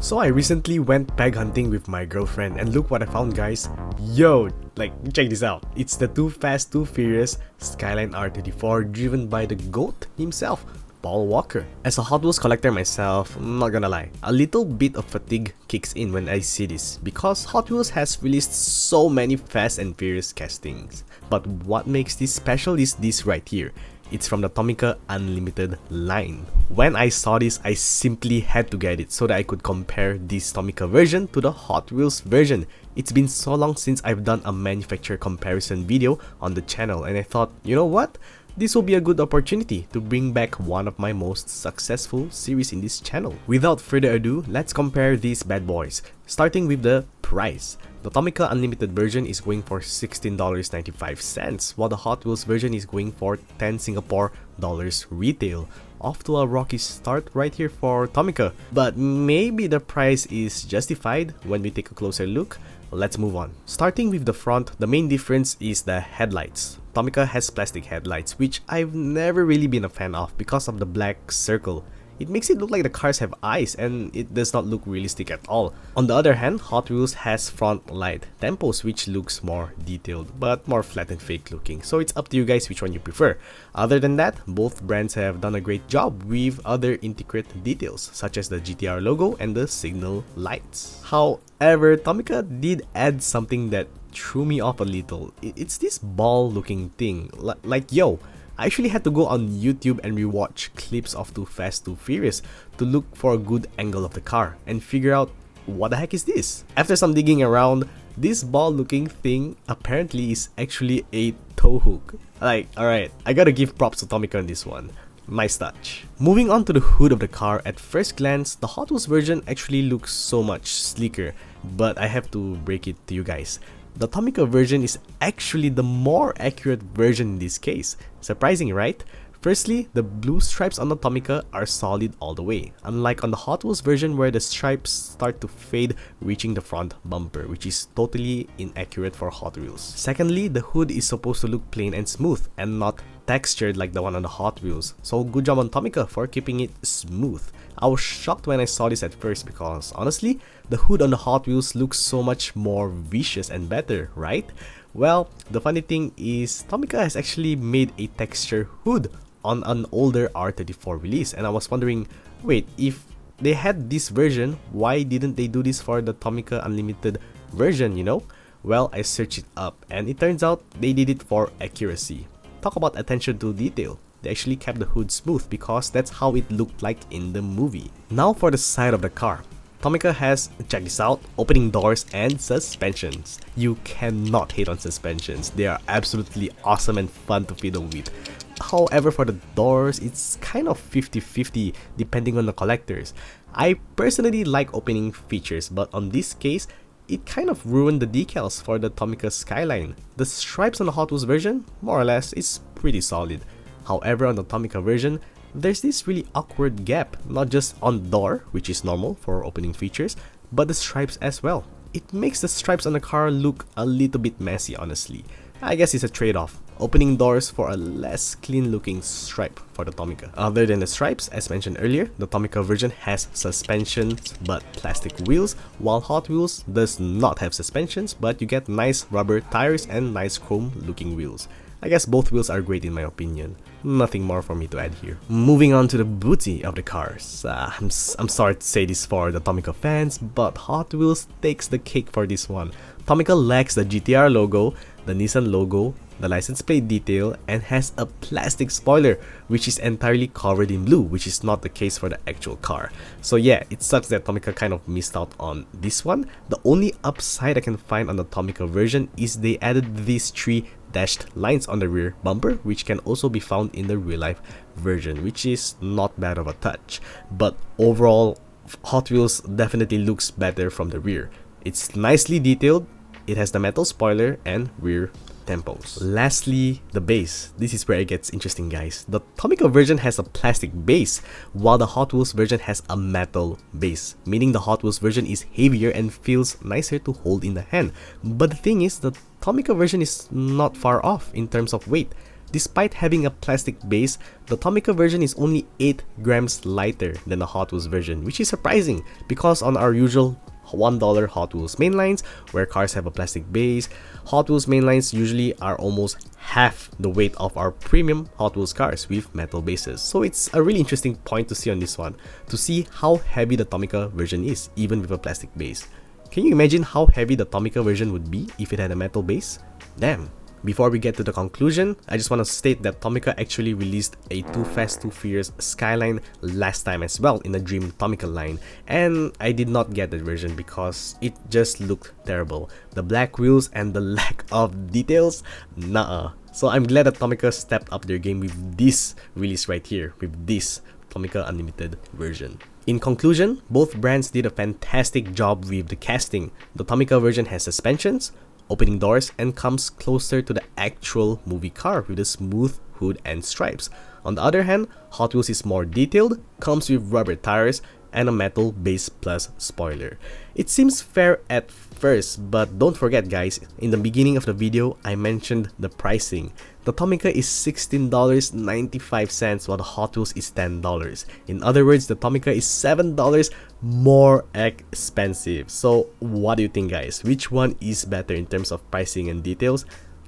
So I recently went peg hunting with my girlfriend and look what I found, guys. Yo, like, check this out. It's the Too Fast Too Furious Skyline R34 driven by the GOAT himself, Paul Walker. As a Hot Wheels collector myself, I'm not gonna lie, a little bit of fatigue kicks in when I see this because Hot Wheels has released so many Fast and Furious castings. But what makes this special is this right here. It's from the TOMICA Unlimited line. When I saw this, I simply had to get it so that I could compare this TOMICA version to the Hot Wheels version. It's been so long since I've done a manufacturer comparison video on the channel, and I thought, you know what? This will be a good opportunity to bring back one of my most successful series in this channel. Without further ado, let's compare these bad boys, starting with the price. The TOMICA Unlimited version is going for $16.95, while the Hot Wheels version is going for 10 Singapore dollars retail. Off to a rocky start right here for TOMICA, but maybe the price is justified when we take a closer look. Let's move on. Starting with the front, the main difference is the headlights. TOMICA has plastic headlights, which I've never really been a fan of because of the black circle. It makes it look like the cars have eyes and it does not look realistic at all. On the other hand, Hot Wheels has front light tempos, which looks more detailed but more flat and fake looking, so it's up to you guys which one you prefer. Other than that, both brands have done a great job with other intricate details such as the GTR logo and the signal lights. However, TOMICA did add something that threw me off a little. It's this ball looking thing. Like yo, I actually had to go on YouTube and rewatch clips of Too Fast Too Furious to look for a good angle of the car and figure out what the heck is this. After some digging around, this ball looking thing apparently is actually a tow hook. Like, alright, I gotta give props to TOMICA on this one. Nice touch. Moving on to the hood of the car, at first glance, the Hot Wheels version actually looks so much sleeker, but I have to break it to you guys. The TOMICA version is actually the more accurate version in this case. Surprising, right? Firstly, the blue stripes on the TOMICA are solid all the way, unlike on the Hot Wheels version where the stripes start to fade reaching the front bumper, which is totally inaccurate for Hot Wheels. Secondly, the hood is supposed to look plain and smooth and not textured like the one on the Hot Wheels, so good job on TOMICA for keeping it smooth. I was shocked when I saw this at first because honestly, the hood on the Hot Wheels looks so much more vicious and better, right? Well, the funny thing is TOMICA has actually made a texture hood on an older R34 release, and I was wondering, wait, if they had this version, why didn't they do this for the TOMICA Unlimited version, you know? Well, I searched it up and it turns out they did it for accuracy. Talk about attention to detail. They actually kept the hood smooth because that's how it looked like in the movie. Now for the side of the car. TOMICA has, check this out, opening doors and suspensions. You cannot hate on suspensions. They are absolutely awesome and fun to fiddle with. However, for the doors, it's kind of 50-50 depending on the collectors. I personally like opening features, but on this case, it kind of ruined the decals for the TOMICA Skyline. The stripes on the Hot Wheels version, more or less, is pretty solid. However, on the TOMICA version, there's this really awkward gap, not just on the door, which is normal for opening features, but the stripes as well. It makes the stripes on the car look a little bit messy, honestly. I guess it's a trade-off, opening doors for a less clean looking stripe for the TOMICA. Other than the stripes, as mentioned earlier, the TOMICA version has suspensions but plastic wheels, while Hot Wheels does not have suspensions, but you get nice rubber tires and nice chrome looking wheels. I guess both wheels are great in my opinion. Nothing more for me to add here. Moving on to the booty of the cars. I'm sorry to say this for the TOMICA fans, but Hot Wheels takes the cake for this one. TOMICA lacks the GTR logo, the Nissan logo, the license plate detail, and has a plastic spoiler which is entirely covered in blue, which is not the case for the actual car. So yeah, it sucks that TOMICA kind of missed out on this one. The only upside I can find on the TOMICA version is they added these three dashed lines on the rear bumper, which can also be found in the real life version, which is not bad of a touch. But overall, Hot Wheels definitely looks better from the rear. It's nicely detailed, it has the metal spoiler and rear tempos. Lastly, the base. This is where it gets interesting, guys. The TOMICA version has a plastic base, while the Hot Wheels version has a metal base, meaning the Hot Wheels version is heavier and feels nicer to hold in the hand. But the thing is, the TOMICA version is not far off in terms of weight. Despite having a plastic base, the Tomica version is only 8 grams lighter than the Hot Wheels version, which is surprising because on our usual $1 Hot Wheels mainlines, where cars have a plastic base, Hot Wheels mainlines usually are almost half the weight of our premium Hot Wheels cars with metal bases. So it's a really interesting point to see on this one, to see how heavy the Tomica version is, even with a plastic base. Can you imagine how heavy the Tomica version would be if it had a metal base? Damn. Before we get to the conclusion, I just want to state that Tomica actually released a Too Fast Too Furious Skyline last time as well in the Dream Tomica line, and I did not get that version because it just looked terrible. The black wheels and the lack of details, nah. So I'm glad that Tomica stepped up their game with this release right here, with this Tomica Unlimited version. In conclusion, both brands did a fantastic job with the casting. The Tomica version has suspensions, opening doors, and comes closer to the actual movie car with a smooth hood and stripes. On the other hand, Hot Wheels is more detailed, comes with rubber tires, and a metal base plus spoiler. It seems fair at first, but don't forget guys, in the beginning of the video I mentioned the pricing. The Tomica is $16.95 while the Hot Wheels is $10. In other words, the Tomica is $7 more expensive. So what do you think guys? Which one is better in terms of pricing and details?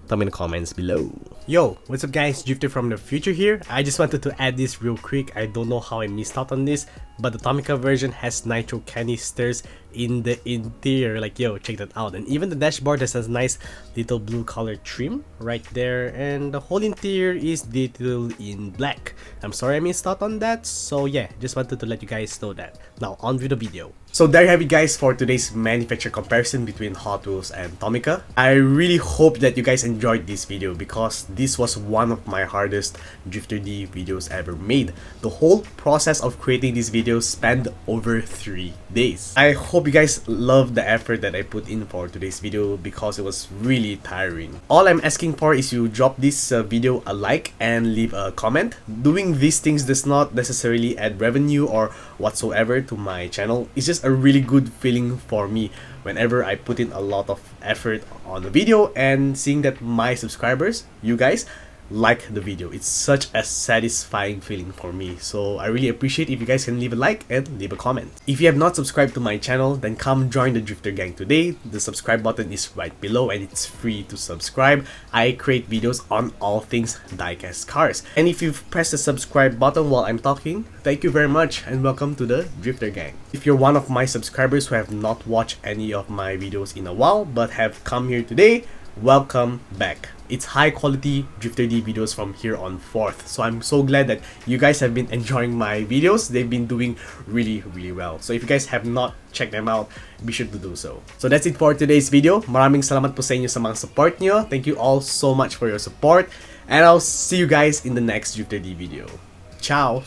Tell me in the comments below. Yo, what's up guys, Drifter from the future here. I just wanted to add this real quick. I don't know how I missed out on this, but the Tomica version has nitro canisters in the interior. Like yo, check that out. And even the dashboard has a nice little blue color trim right there, and the whole interior is detailed in black. I'm sorry I missed out on that, so yeah, just wanted to let you guys know that. Now on with the video. So there you have it guys for today's manufacturer comparison between Hot Wheels and Tomica. I really hope that you guys enjoyed this video because this was one of my hardest Drifter D videos ever made. The whole process of creating these videos spanned over 3 days. I hope you guys loved the effort that I put in for today's video because it was really tiring. All I'm asking for is you drop this video a like and leave a comment. Doing these things does not necessarily add revenue or whatsoever to my channel. It's just a really good feeling for me whenever I put in a lot of effort on the video and seeing that my subscribers, you guys, like the video. It's such a satisfying feeling for me. So I really appreciate if you guys can leave a like and leave a comment. If you have not subscribed to my channel, then come join the Drifter Gang today. The subscribe button is right below and it's free to subscribe. I create videos on all things diecast cars. And if you've pressed the subscribe button while I'm talking, thank you very much and welcome to the Drifter Gang. If you're one of my subscribers who have not watched any of my videos in a while but have come here today, welcome back. It's high quality Drifter D videos from here on forth. So I'm so glad that you guys have been enjoying my videos. They've been doing really well. So if you guys have not checked them out, be sure to do so. So that's it for today's video. Maraming salamat po sa inyo sa mga support nyo. Thank you all so much for your support. And I'll see you guys in the next Drifter D video. Ciao!